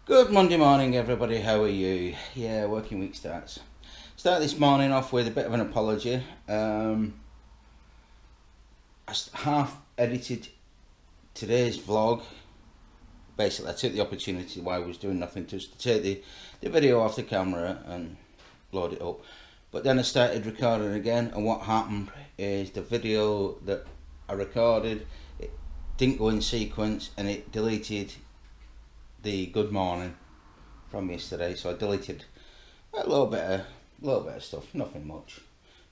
Good Monday morning, everybody. How are you? Yeah, working week starts. Start this morning off with a bit of an apology. I half edited today's vlog. Basically, I took the opportunity while I was doing nothing just to take the video off the camera and load it up. But then I started recording again, and what happened is the video that I recorded, it didn't go in sequence, and it deleted the good morning from yesterday. So I deleted a little bit of stuff, nothing much,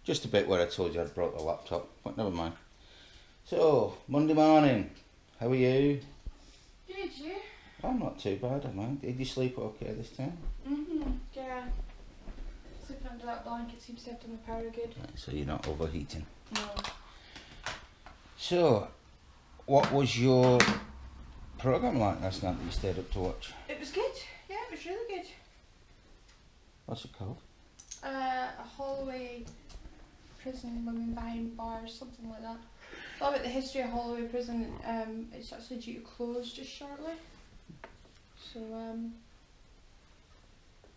just a bit where I told you I'd brought the laptop, but never mind. So Monday morning, how are you? Good, you? I'm not too bad, am I? Did you sleep okay this time? Yeah. Sleeping under that blanket seems to have done my power good. Right, so you're not overheating. No. So, what was your programme like last night that you stayed up to watch? It was good. Yeah, it was really good. What's it called? A Holloway prison, women behind bars, something like that. Thought about the history of Holloway prison. It's actually due to close just shortly. So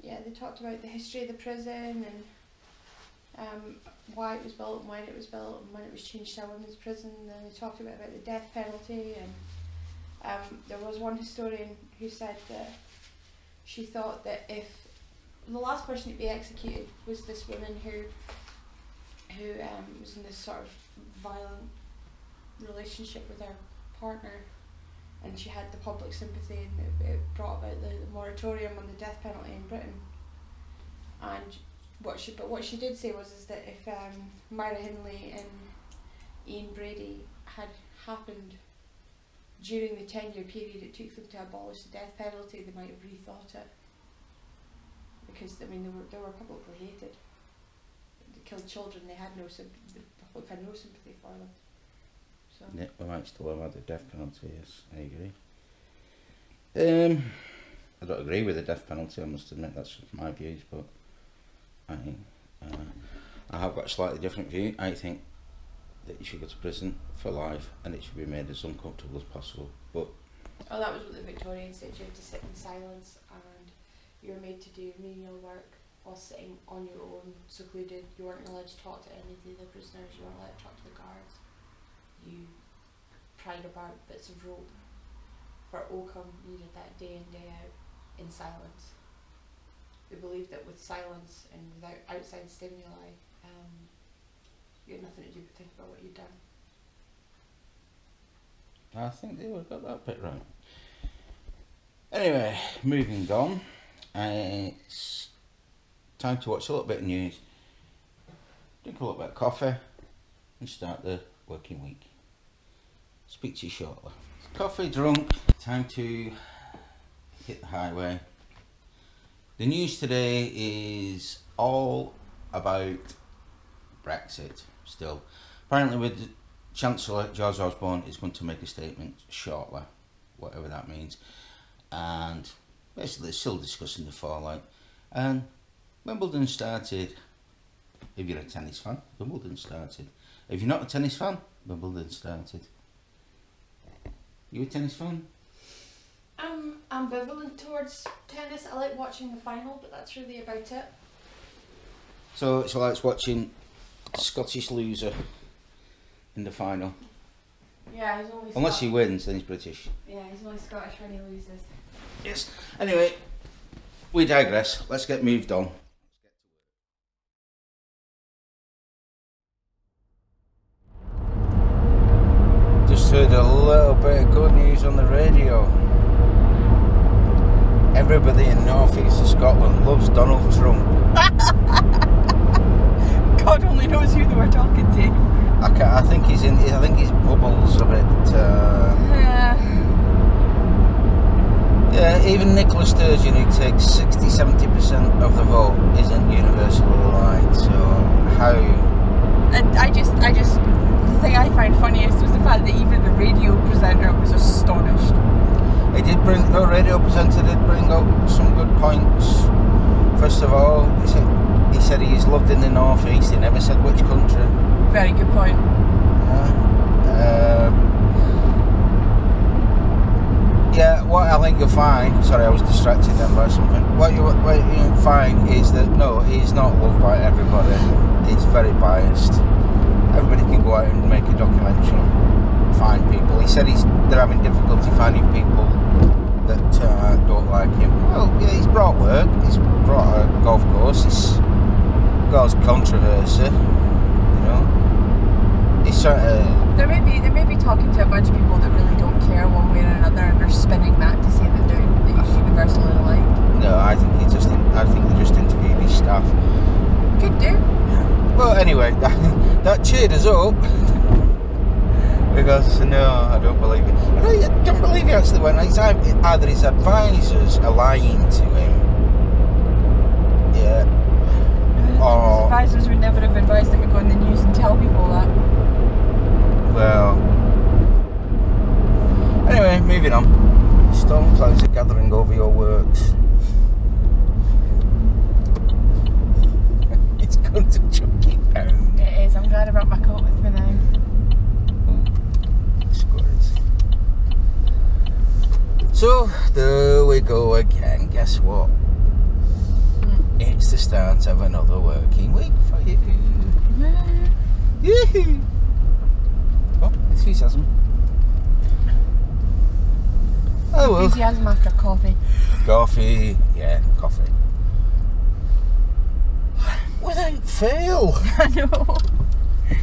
yeah, they talked about the history of the prison and why it was built and when it was built and when it was changed to a women's prison. And then they talked about the death penalty, and there was one historian who said that she thought that if the last person to be executed was this woman who was in this sort of violent relationship with her partner, and she had the public sympathy, and it brought about the moratorium on the death penalty in Britain. And what she did say was that if Myra Hindley and Ian Brady had happened during the 10-year period it took them to abolish the death penalty, they might have rethought it, because I mean they were publicly hated. They killed children. They had no sympathy. The public had no sympathy for them. So Yeah, we might still have had the death penalty. Yes, I agree. I don't agree with the death penalty, I must admit. That's my views, but I have got a slightly different view. I think that you should go to prison for life, and it should be made as uncomfortable as possible. But that was what the Victorians said. You had to sit in silence, and you were made to do menial work while sitting on your own, secluded. You weren't allowed to talk to any of the other prisoners. You weren't allowed to talk to the guards. You pried about bits of rope for oakum needed that day in, day out, in silence. They believed that with silence and without outside stimuli, you had nothing to do but think about what you'd done. I think they would have got that bit right. Anyway, moving on. It's time to watch a little bit of news, drink a little bit of coffee, and start the working week. Speak to you shortly. Coffee drunk, time to hit the highway. The news today is all about Brexit still. Apparently with Chancellor George Osborne is going to make a statement shortly, whatever that means. And basically still discussing the fallout. And Wimbledon started. If you're a tennis fan, Wimbledon started. If you're not a tennis fan, Wimbledon started. You a tennis fan? I'm ambivalent towards tennis. I like watching the final, but that's really about it. So it's like watching Scottish loser in the final. Yeah, he's only Unless he wins, then he's British. Yeah, he's only Scottish when he loses. Yes. Anyway, we digress. Let's get moved on. Just heard a little bit of good news on the radio. Everybody in North East of Scotland loves Donald Trump. God only knows who they were talking to. I think he's in. I think his bubble's a bit. Yeah, even Nicola Sturgeon, who takes 60-70% of the vote, isn't universally liked. So how? And I just, the thing I find funniest was the fact that even the radio presenter was astonished. The radio presenter did bring up some good points. First of all, he said he's lived in the North East. He never said which country. Very good point. Yeah, what I think you'll find, sorry I was distracted then by something, what you'll find is that no, he's not loved by everybody, he's very biased. Everybody can go out and make a documentary and find people. He said they're having difficulty finding people that don't like him. Well, yeah, he's brought work, he's brought a golf course, he's caused controversy, you know. He's trying to... They may be talking to a bunch of people that really don't care one way or another, and they're spinning that to say that he's universally liked. No, I think they just interviewed his staff. Could do. Well, anyway, that cheered us up. Because, no, I don't believe it. I don't believe he actually went. Either his advisors are lying to him. Yeah. Or... His advisors would never have advised him to go on the news and tell people that. Well... Anyway, moving on. Storm clouds are gathering over your works. It's going to chuck it down. It is. I'm glad I brought my coat with me now. So, there we go again. Guess what? It's the start of another working week for you. Yoo-hoo! Oh, enthusiasm. Oh well. Enthusiasm after coffee. Coffee, yeah, coffee. Without fail. I know.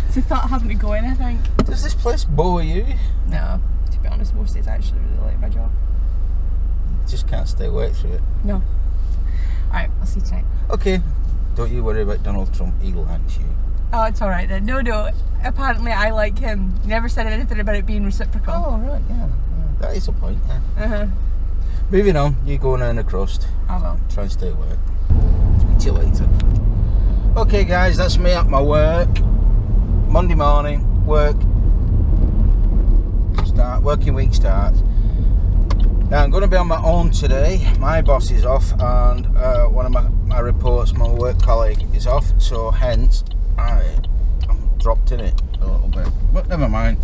It's the thought of having to go in, I think. Does this place bore you? No, to be honest, most days I actually really like my job. Just can't stay awake through it. No. Alright, I'll see you tonight. Okay. Don't you worry about Donald Trump, he likes you. Oh, it's alright then. No. Apparently I like him. He never said anything about it being reciprocal. Oh, right, yeah. That is the point, yeah. Uh-huh. Moving on, you go and earn a crust. I will. Try and stay awake. Speak to you later. Okay guys, that's me at my work. Monday morning, working week starts. Now I'm going to be on my own today. My boss is off and one of my reports, my work colleague, is off, so hence I'm dropped in it a little bit, but never mind.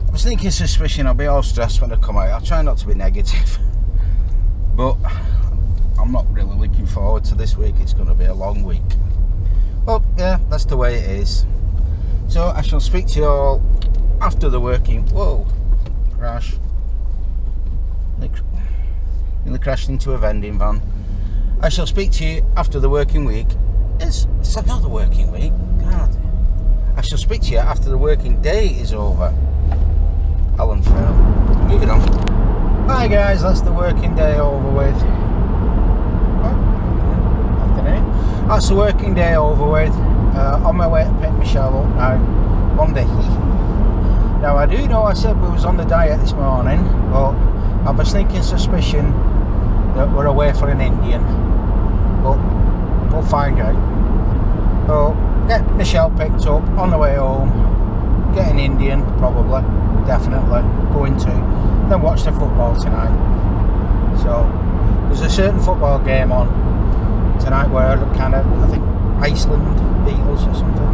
I was thinking suspicion I'll be all stressed when I come out. I'll try not to be negative, but I'm not really looking forward to this week. It's going to be a long week. Well, yeah, that's the way it is. So I shall speak to you all after the working... Whoa, crash. Nearly crashed into a vending van. I shall speak to you after the working week. It's another working week. God. I shall speak to you after the working day is over. Alan Fail. Moving on. Hi guys, that's the working day over with. Afternoon. That's the working day over with. On my way to pick Michelle up now. Monday. Now I do know I said we was on the diet this morning, but I have a sneaking suspicion that we're away for an Indian. But we'll find out. So get Michelle picked up on the way home. Get an Indian, probably, definitely, going to. Then watch the football tonight. So there's a certain football game on tonight where kind of, I think, Iceland Beatles or something.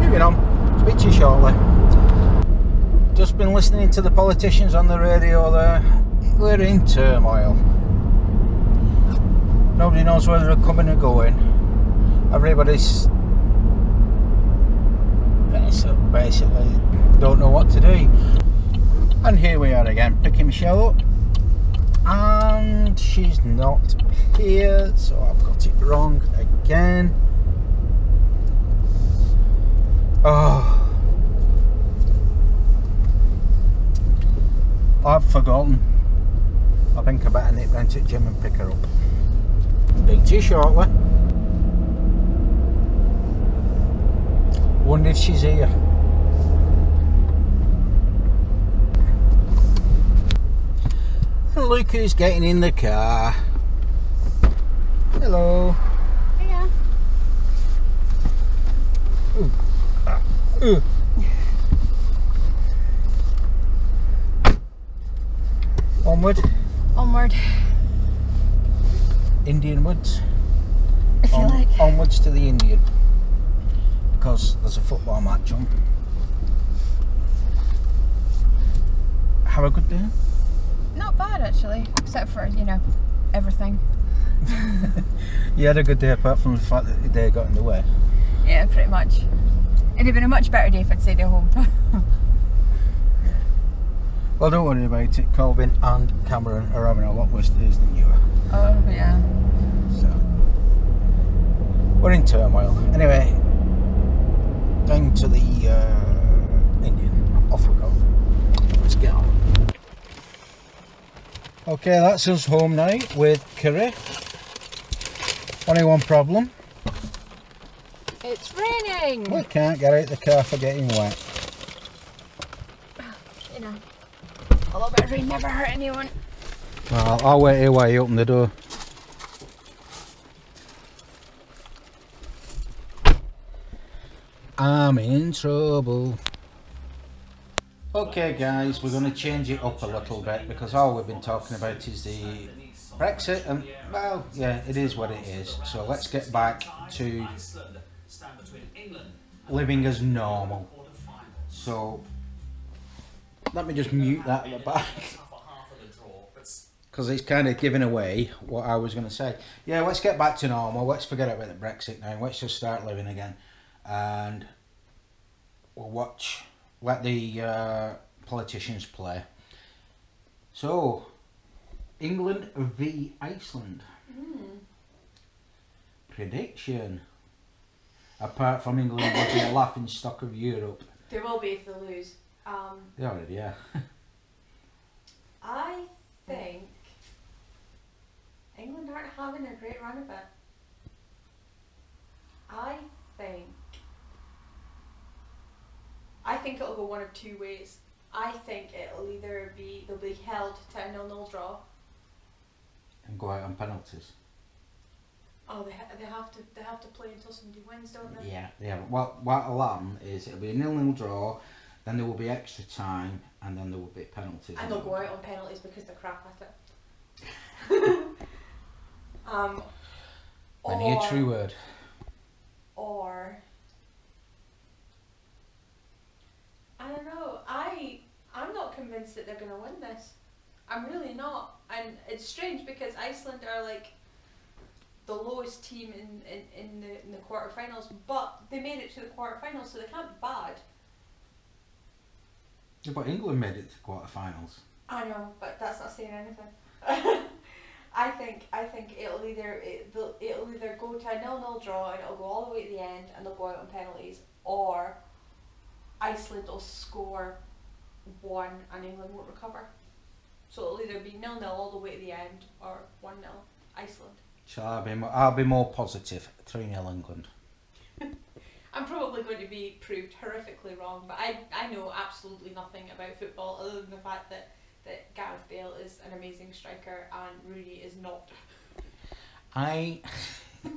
Moving on. Speak to you shortly. Just been listening to the politicians on the radio there. We're in turmoil. Nobody knows where they're coming or going. Everybody's basically don't know what to do. And here we are again, picking Chelle up. And she's not here, so I've got it wrong again. Oh, I've forgotten. I think I better nip round to the gym and pick her up. Speak to you shortly. Wonder if she's here. And look who's getting in the car. Hello. Hiya. Onward. Onward. Indian woods. If you like. Onwards to the Indian. Because there's a football match on. Have a good day. actually, except for, you know, everything. You had a good day apart from the fact that the day got in the way? Yeah, pretty much. It'd have been a much better day if I'd stayed at home. Well, don't worry about it. Colvin and Cameron are having a lot worse days than you are. Oh, yeah. So, we're in turmoil. Anyway, down to the Indian. Off we go. Let's get on. Okay, that's us home now with curry. Only one problem. It's raining! We can't get out the car for getting wet. You know, a little bit of rain never hurt anyone. Well, I'll wait here while you open the door. I'm in trouble. Okay guys, we're going to change it up a little bit because all we've been talking about is the Brexit, and well, yeah, it is what it is. So let's get back to living as normal. So let me just mute that at the back because it's kind of giving away what I was going to say. Yeah, let's get back to normal. Let's forget about the Brexit now. Let's just start living again, and we'll let the politicians play. So, England v Iceland. Prediction. Apart from England will be a laughing stock of Europe. They will be if they lose. They already, yeah. I think England aren't having a great run of it. I think it'll go one of two ways. I think it'll either be they'll be held to a 0-0 draw. And go out on penalties. Oh, they have to play until somebody wins, don't they? Yeah, yeah. What'll happen is it'll be a 0-0 draw, then there will be extra time, and then there will be penalties. And they'll go out on penalties because they're crap at it. Many a true word. Or I don't know. I'm not convinced that they're gonna win this. I'm really not. And it's strange because Iceland are like the lowest team in the quarterfinals, but they made it to the quarterfinals, so they can't be bad. Yeah, but England made it to quarterfinals. I know, but that's not saying anything. I think it'll either go to a 0-0 draw and it'll go all the way to the end and they'll go out on penalties, or Iceland will score one and England won't recover. So it'll either be 0-0 all the way to the end or 1-0 Iceland. Shall I'll be more positive. 3-0 England. I'm probably going to be proved horrifically wrong, but I know absolutely nothing about football other than the fact that Gareth Bale is an amazing striker and Rooney is not.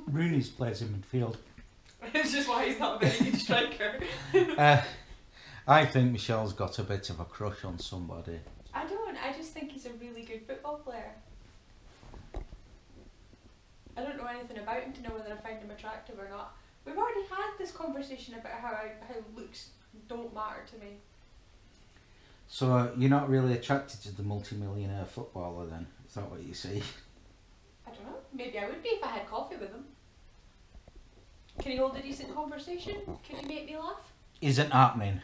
Rooney plays in midfield. It's just why he's not a very good striker. I think Michelle's got a bit of a crush on somebody. I don't. I just think he's a really good football player. I don't know anything about him to know whether I find him attractive or not. We've already had this conversation about how looks don't matter to me. So you're not really attracted to the multi-millionaire footballer then? Is that what you see? I don't know. Maybe I would be if I had coffee with him. Can he hold a decent conversation? Can he make me laugh? Isn't happening.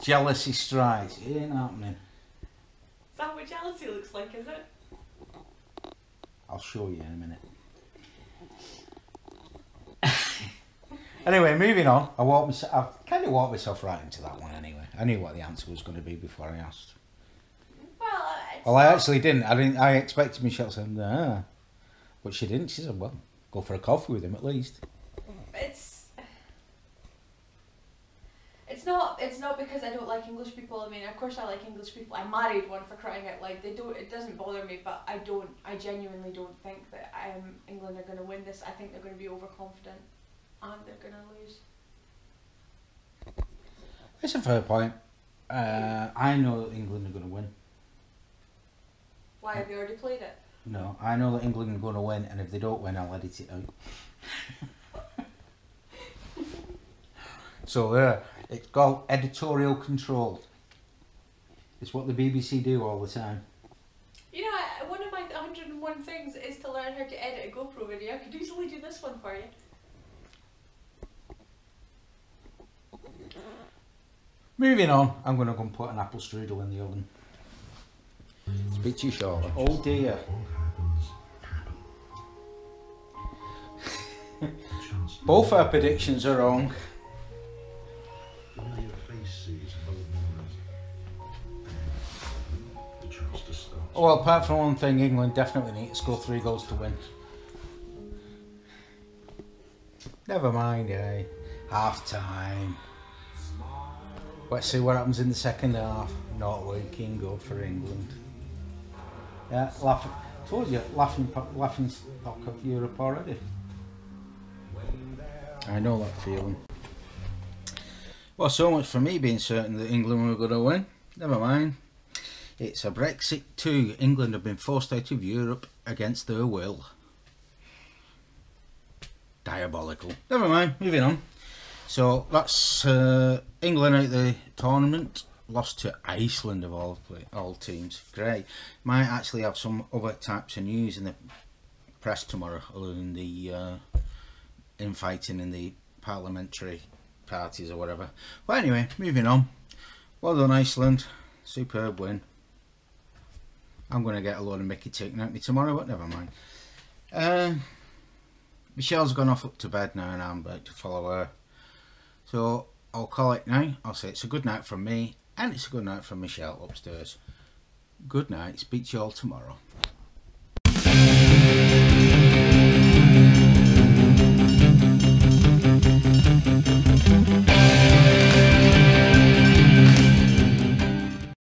Jealousy strikes. It ain't happening. Is that what jealousy looks like, is it? I'll show you in a minute. Anyway, moving on. I've kind of walked myself right into that one anyway. I knew what the answer was going to be before I asked. Well, I actually didn't. I expected Michelle to say, but she didn't. She said, well, go for a coffee with him at least. It's not because I don't like English people. I mean, of course I like English people. I married one, for crying out loud. It doesn't bother me, but I genuinely don't think that England are going to win this. I think they're going to be overconfident and they're going to lose. It's a fair point. I know that England are going to win. Why, have you already played it? No, I know that England are going to win, and if they don't win, I'll edit it out. So it's called editorial control. It's what the BBC do all the time. 101 things is to learn how to edit a GoPro video. I could easily do this one for you. Moving on, I'm going to go and put an apple strudel in the oven. Speak to you shortly. Oh dear. Both our predictions are wrong. Oh, well, apart from one thing, England definitely need to score 3 goals to win. Never mind, eh? Half time. Let's see what happens in the second half. Not looking good for England. Yeah, told you, laughing stock of Europe already. I know that feeling. Well, so much for me being certain that England were going to win. Never mind. It's a Brexit too. England have been forced out of Europe against their will. Diabolical. Never mind, moving on. So that's England out the tournament. Lost to Iceland of all teams. Great. Might actually have some other types of news in the press tomorrow, other than the infighting in the parliamentary parties or whatever. But anyway, moving on. Well done, Iceland. Superb win. I'm going to get a load of Mickey taken at me tomorrow, but never mind. Michelle's gone off up to bed now and I'm about to follow her. So I'll call it now. I'll say it's a good night from me and it's a good night from Michelle upstairs. Good night. Speak to you all tomorrow.